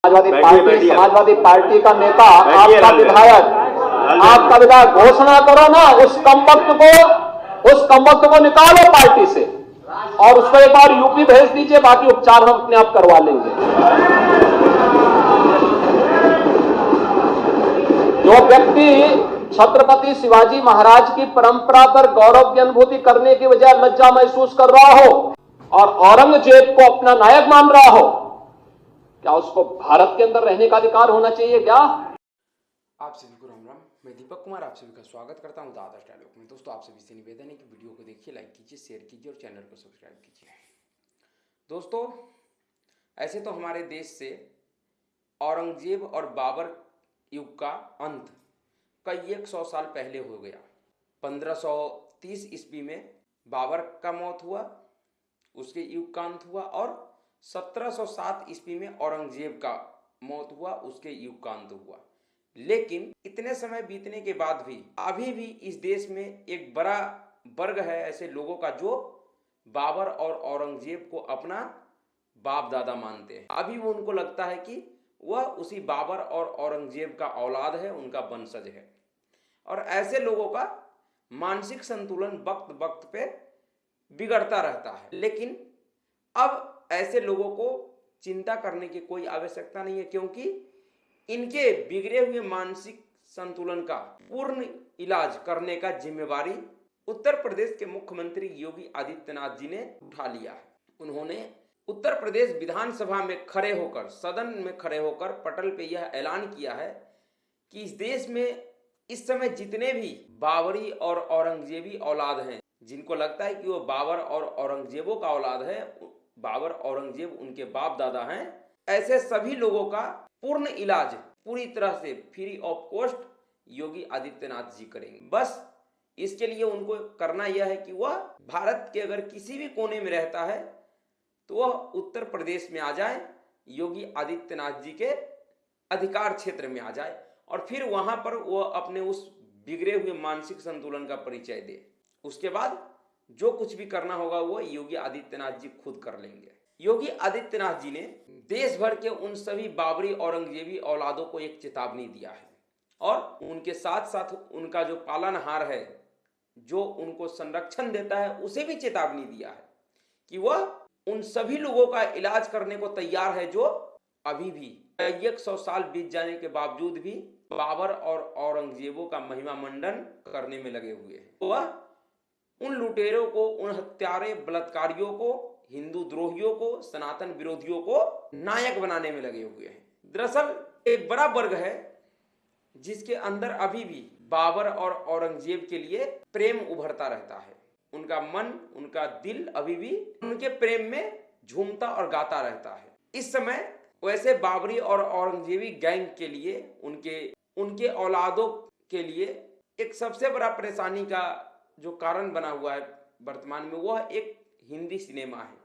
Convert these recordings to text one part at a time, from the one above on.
Samajwadi party का नेता, आपका विधायक घोषणा करो ना, उस कमबख्त को निकालो पार्टी से और उसको एक बार यूपी भेज दीजिए, बाकी उपचार हम अपने आप करवा लेंगे। जो व्यक्ति छत्रपति शिवाजी महाराज की परंपरा पर गौरव की अनुभूति करने की बजाय लज्जा महसूस कर रहा हो और औरंगजेब को अपना नायक मान रहा हो, क्या उसको भारत के अंदर रहने का अधिकार होना चाहिए क्या? आप सभी को राम राम। मैं दीपक कुमार आप सभी का स्वागत करता हूं दादा डायलॉग में। दोस्तों, आप सभी से निवेदन है कि वीडियो को देखिए, लाइक कीजिए, शेयर कीजिए और चैनल को सब्सक्राइब कीजिए। दोस्तों, ऐसे तो हमारे देश से औरंगजेब और बाबर युग का अंत कई 100 साल पहले हो गया। 1530 ईस्वी में बाबर का मौत हुआ, उसके युग का अंत हुआ, और 1707 ईस्वी में औरंगजेब का मौत हुआ, उसके युग का अंत हुआ। लेकिन इतने समय बीतने के बाद भी अभी भी इस देश में एक बड़ा वर्ग है ऐसे लोगों का जो बाबर और औरंगजेब को अपना बाप दादा मानते हैं। अभी वो उनको लगता है कि वह उसी बाबर और औरंगजेब का औलाद है, उनका वंशज है। और ऐसे लोगों का मानसिक संतुलन वक्त वक्त पे बिगड़ता रहता है। लेकिन अब ऐसे लोगों को चिंता करने की कोई आवश्यकता नहीं है, क्योंकि इनके बिगड़े हुए मानसिक संतुलन का पूर्ण इलाज करने का जिम्मेवारी उत्तर प्रदेश के मुख्यमंत्री योगी आदित्यनाथ जी ने उठा लिया है। उन्होंने उत्तर प्रदेश विधानसभा में खड़े होकर, सदन में खड़े होकर पटल पे यह ऐलान किया है कि इस देश में इस समय जितने भी बाबरी और औरंगजेबी औलाद हैं, जिनको लगता है कि वो बाबर और औरंगजेबों का औलाद है, बाबर औरंगजेब उनके बाप दादा हैं, ऐसे सभी लोगों का पूर्ण इलाज पूरी तरह से free of cost Yogi Adityanath ji करेंगे। बस इसके लिए उनको करना यह है कि वह भारत के अगर किसी भी कोने में रहता है तो वह उत्तर प्रदेश में आ जाए, योगी आदित्यनाथ जी के अधिकार क्षेत्र में आ जाए और फिर वहां पर वह अपने उस बिगड़े हुए मानसिक संतुलन का परिचय दे। उसके बाद जो कुछ भी करना होगा वो योगी आदित्यनाथ जी खुद कर लेंगे। योगी आदित्यनाथ जी ने देश भर के उन सभी बाबरी औरंगजेबी औलादों को एक चेतावनी दिया है और उनके साथ साथ उनका जो पालनहार है, जो उनको संरक्षण देता है, उसे भी चेतावनी दिया है कि वह उन सभी लोगों का इलाज करने को तैयार है जो अभी भी 100 साल बीत जाने के बावजूद भी बाबर और औरंगजेबों का महिमा मंडन करने में लगे हुए हैं। वह उन लुटेरों को, उन हत्यारे बलात्कारियों को, हिंदू द्रोहियों को, सनातन विरोधियों को नायक बनाने में लगे हुए हैं। दरअसल एक बड़ा वर्ग है जिसके अंदर अभी भी बाबर और औरंगजेब के लिए प्रेम उभरता रहता है। उनका मन, उनका दिल अभी भी उनके प्रेम में झूमता और गाता रहता है। इस समय वैसे बाबरी और औरंगजेबी गैंग के लिए, उनके औलादों के लिए एक सबसे बड़ा परेशानी का जो कारण बना हुआ है वर्तमान में, वह एक हिंदी सिनेमा है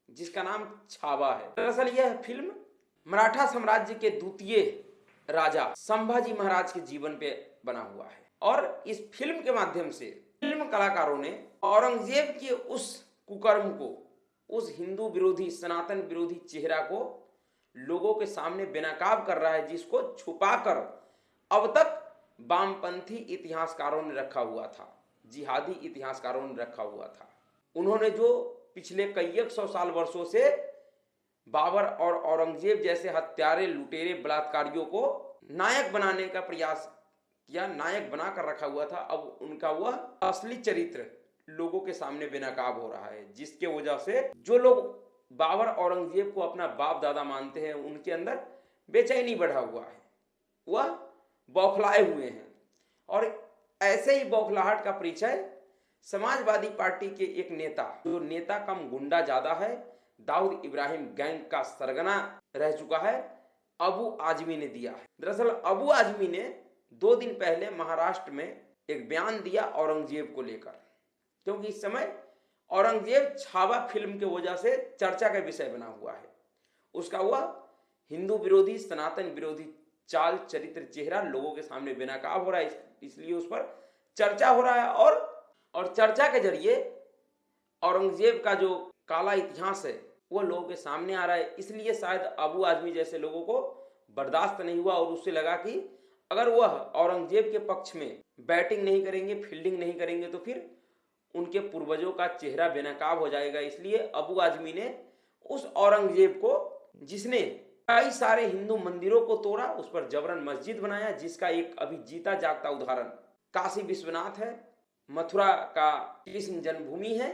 जिसका नाम छावा है। दरअसल यह फिल्म मराठा साम्राज्य के द्वितीय राजा संभाजी महाराज के जीवन पे बना हुआ है और इस फिल्म के माध्यम से फिल्म कलाकारों ने औरंगजेब के उस कुकर्म को, उस हिंदू विरोधी, सनातन विरोधी चेहरा को लोगों के सामने बेनकाब कर रहा है, जिसको छुपाकर अब तक वामपंथी इतिहासकारों ने रखा हुआ था, जिहादी इतिहासकारों ने रखा हुआ था। उन्होंने जो पिछले कई 100 साल वर्षों से बाबर और औरंगजेब जैसे हत्यारे, लुटेरे, बलात्कारियों को नायक बनाने का प्रयास किया, नायक बनाकर रखा हुआ था, अब उनका वह असली चरित्र लोगों के सामने बेनकाब हो रहा है, जिसके वजह से जो लोग बाबर औरंगजेब को अपना बाप दादा मानते हैं, उनके अंदर बेचैनी बढ़ा हुआ है, वह बौखलाए हुए हैं। और ऐसे ही बौखलाहट का परिचय समाजवादी पार्टी के एक नेता, जो नेता कम गुंडा ज्यादा है, दाऊद इब्राहिम गैंग का सरगना रह चुका है, अबू आजमी ने दिया है। दरअसल अबू आजमी ने 2 दिन पहले महाराष्ट्र में एक बयान दिया औरंगजेब को लेकर, क्योंकि इस समय औरंगजेब छावा फिल्म की वजह से चर्चा का विषय बना हुआ है। उसका वह हिंदू विरोधी, सनातन विरोधी चाल, चरित्र, चेहरा लोगों के सामने बेनकाब हो रहा है, इसलिए उस पर चर्चा हो रहा है और चर्चा के जरिए औरंगजेब का जो काला इतिहास है वो लोगों के सामने आ रहा है। इसलिए शायद अबू आजमी जैसे लोगों को बर्दाश्त नहीं हुआ और उससे लगा कि अगर वह औरंगजेब के पक्ष में बैटिंग नहीं करेंगे, फील्डिंग नहीं करेंगे तो फिर उनके पूर्वजों का चेहरा बेनकाब हो जाएगा। इसलिए अबू आजमी ने उस औरंगजेब को, जिसने कई सारे हिंदू मंदिरों को तोड़ा, उस पर जबरन मस्जिद बनाया, जिसका एक अभी जीता जागता उदाहरण काशी विश्वनाथ है, मथुरा का कृष्ण जन्मभूमि है।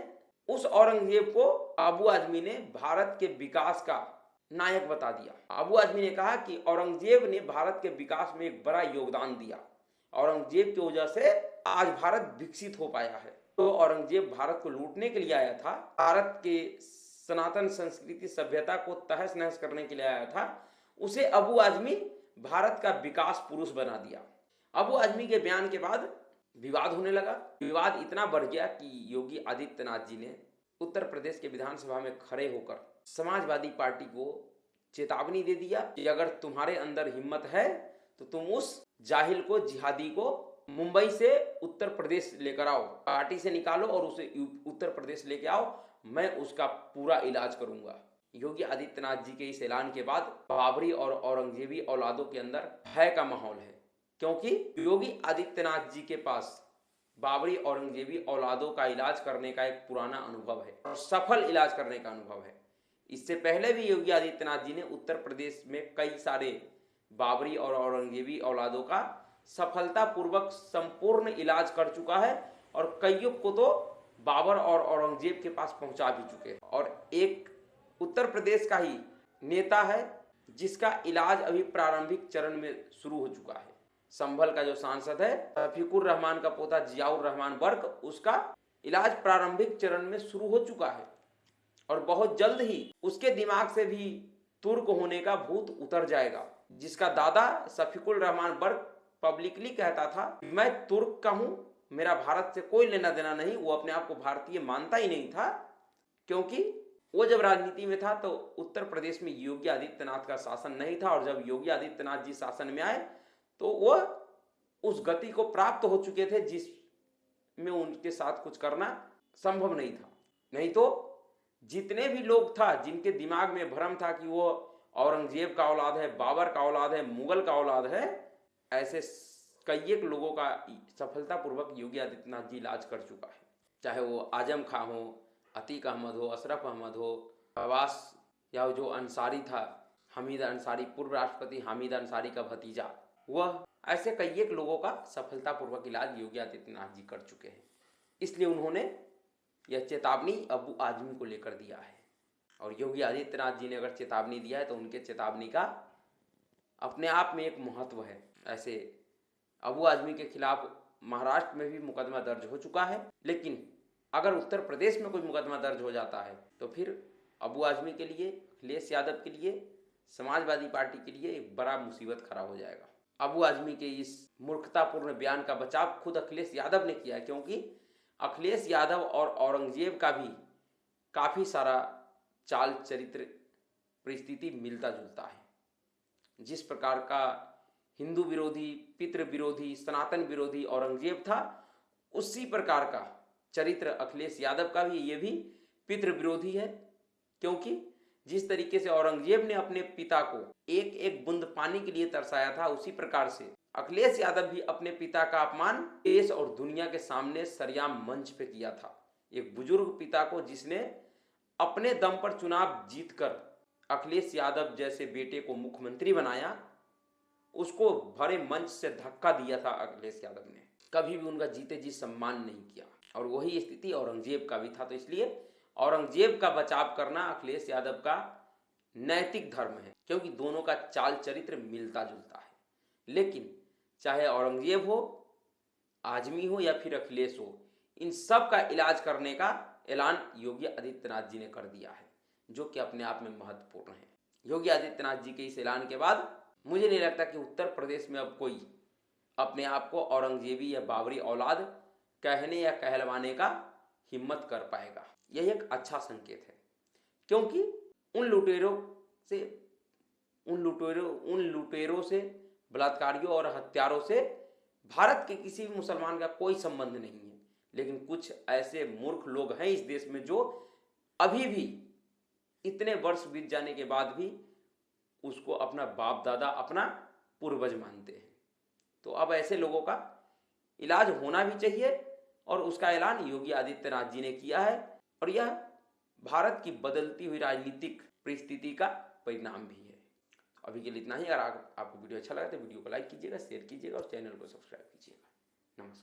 उस औरंगजेब को अबू आजमी ने भारत के विकास का नायक बता दिया। अबू आजमी ने कहा कि औरंगजेब ने भारत के विकास में एक बड़ा योगदान दिया, औरंगजेब की वजह से आज भारत विकसित हो पाया है। तो औरंगजेब भारत को लूटने के लिए आया था, भारत के सनातन संस्कृति सभ्यता को तहस नहस करने के लिए आया था। उसे अबू आजमी भारत का विकास पुरुष बना दिया। अबू आजमी के बयान के बाद विवाद होने लगा। विवाद इतना बढ़ गया कि योगी आदित्यनाथ जी ने उत्तर प्रदेश के विधानसभा में खड़े होकर समाजवादी पार्टी को चेतावनी दे दिया कि अगर तुम्हारे अंदर हिम्मत है तो तुम उस जाहिल को, जिहादी को मुंबई से उत्तर प्रदेश लेकर आओ, पार्टी से निकालो और उसे उत्तर प्रदेश लेके आओ, मैं उसका पूरा इलाज करूंगा। योगी आदित्यनाथ जी के इस ऐलान के बाद बाबरी और औरंगजेबी औलादों के अंदर भय का माहौल है, क्योंकि योगी आदित्यनाथ जी के पास बाबरी औरंगजेबी औलादों का इलाज करने का एक पुराना अनुभव है और सफल इलाज करने का अनुभव है। इससे पहले भी योगी आदित्यनाथ जी ने उत्तर प्रदेश में कई सारे बाबरी और औरंगजेबी औलादों का सफलतापूर्वक संपूर्ण इलाज कर चुका है और कईयों को तो बाबर और औरंगजेब के पास पहुंचा भी चुके हैं। और एक उत्तर प्रदेश का ही नेता है जिसका इलाज अभी प्रारंभिक चरण में शुरू हो चुका है। संभल का जो सांसद है रफीकुर रहमान का पोता जियाउर रहमान बर्क, उसका इलाज प्रारंभिक चरण में शुरू हो चुका है और बहुत जल्द ही उसके दिमाग से भी तुर्क होने का भूत उतर जाएगा। जिसका दादा शफीकुल रहमान बर्क पब्लिकली कहता था मैं तुर्क का हूं, मेरा भारत से कोई लेना देना नहीं। वो अपने आप को भारतीय मानता ही नहीं था, क्योंकि वो जब राजनीति में था तो उत्तर प्रदेश में योगी आदित्यनाथ का शासन नहीं था और जब योगी आदित्यनाथ जी शासन में आए तो वो उस गति को प्राप्त हो चुके थे जिसमें उनके साथ कुछ करना संभव नहीं था। नहीं तो जितने भी लोग था जिनके दिमाग में भ्रम था कि वो औरंगजेब का औलाद है, बाबर का औलाद है, मुगल का औलाद है, ऐसे कई एक लोगों का सफलतापूर्वक योगी आदित्यनाथ जी इलाज कर चुका है। चाहे वो आजम खां हो, अतीक अहमद हो, अशरफ अहमद हो, अब्बास या जो अंसारी था, हमीद अंसारी, पूर्व राष्ट्रपति हामिद अंसारी का भतीजा, वह ऐसे कई एक लोगों का सफलतापूर्वक इलाज योगी आदित्यनाथ जी कर चुके हैं। इसलिए उन्होंने यह चेतावनी अबू आजमी को लेकर दिया है और योगी आदित्यनाथ जी ने अगर चेतावनी दिया है तो उनके चेतावनी का अपने आप में एक महत्व है। ऐसे अबू आजमी के खिलाफ महाराष्ट्र में भी मुकदमा दर्ज हो चुका है, लेकिन अगर उत्तर प्रदेश में कोई मुकदमा दर्ज हो जाता है तो फिर अबू आजमी के लिए, अखिलेश यादव के लिए, समाजवादी पार्टी के लिए एक बड़ा मुसीबत खड़ा हो जाएगा। अबू आजमी के इस मूर्खतापूर्ण बयान का बचाव खुद अखिलेश यादव ने किया है, क्योंकि अखिलेश यादव और औरंगजेब का भी काफ़ी सारा चाल चरित्र परिस्थिति मिलता जुलता है। जिस प्रकार का हिंदू विरोधी, पितृ विरोधी, सनातन विरोधी औरंगजेब था, उसी प्रकार का चरित्र अखिलेश यादव का भी, ये भी पितृ विरोधी है। क्योंकि जिस तरीके से औरंगजेब ने अपने पिता को एक एक बूंद पानी के लिए तरसाया था, उसी प्रकार से अखिलेश यादव भी अपने पिता का अपमान देश और दुनिया के सामने सरेआम मंच पे किया था। एक बुजुर्ग पिता को जिसने अपने दम पर चुनाव जीतकर अखिलेश यादव जैसे बेटे को मुख्यमंत्री बनाया, उसको भरे मंच से धक्का दिया था अखिलेश यादव ने। कभी भी उनका जीते जी सम्मान नहीं किया और वही स्थिति औरंगजेब का भी था। तो इसलिए औरंगजेब का बचाव करना अखिलेश यादव का नैतिक धर्म है, क्योंकि दोनों का चाल चरित्र मिलता जुलता है। लेकिन चाहे औरंगजेब हो, आजमी हो या फिर अखिलेश हो, इन सब का इलाज करने का ऐलान योगी आदित्यनाथ जी ने कर दिया है, जो कि अपने आप में महत्वपूर्ण है। योगी आदित्यनाथ जी के इस ऐलान के बाद मुझे नहीं लगता कि उत्तर प्रदेश में अब कोई अपने आप को औरंगजेबी या बाबरी औलाद कहने या कहलवाने का हिम्मत कर पाएगा। यह एक अच्छा संकेत है, क्योंकि उन लुटेरों से, बलात्कारियों और हत्यारों से भारत के किसी भी मुसलमान का कोई संबंध नहीं है। लेकिन कुछ ऐसे मूर्ख लोग हैं इस देश में जो अभी भी इतने वर्ष बीत जाने के बाद भी उसको अपना बाप दादा, अपना पूर्वज मानते हैं। तो अब ऐसे लोगों का इलाज होना भी चाहिए और उसका ऐलान योगी आदित्यनाथ जी ने किया है और यह भारत की बदलती हुई राजनीतिक परिस्थिति का परिणाम भी है। अभी के लिए इतना ही। अगर आपको वीडियो अच्छा लगा तो वीडियो को लाइक कीजिएगा, शेयर कीजिएगा और चैनल को सब्सक्राइब कीजिएगा। नमस्कार।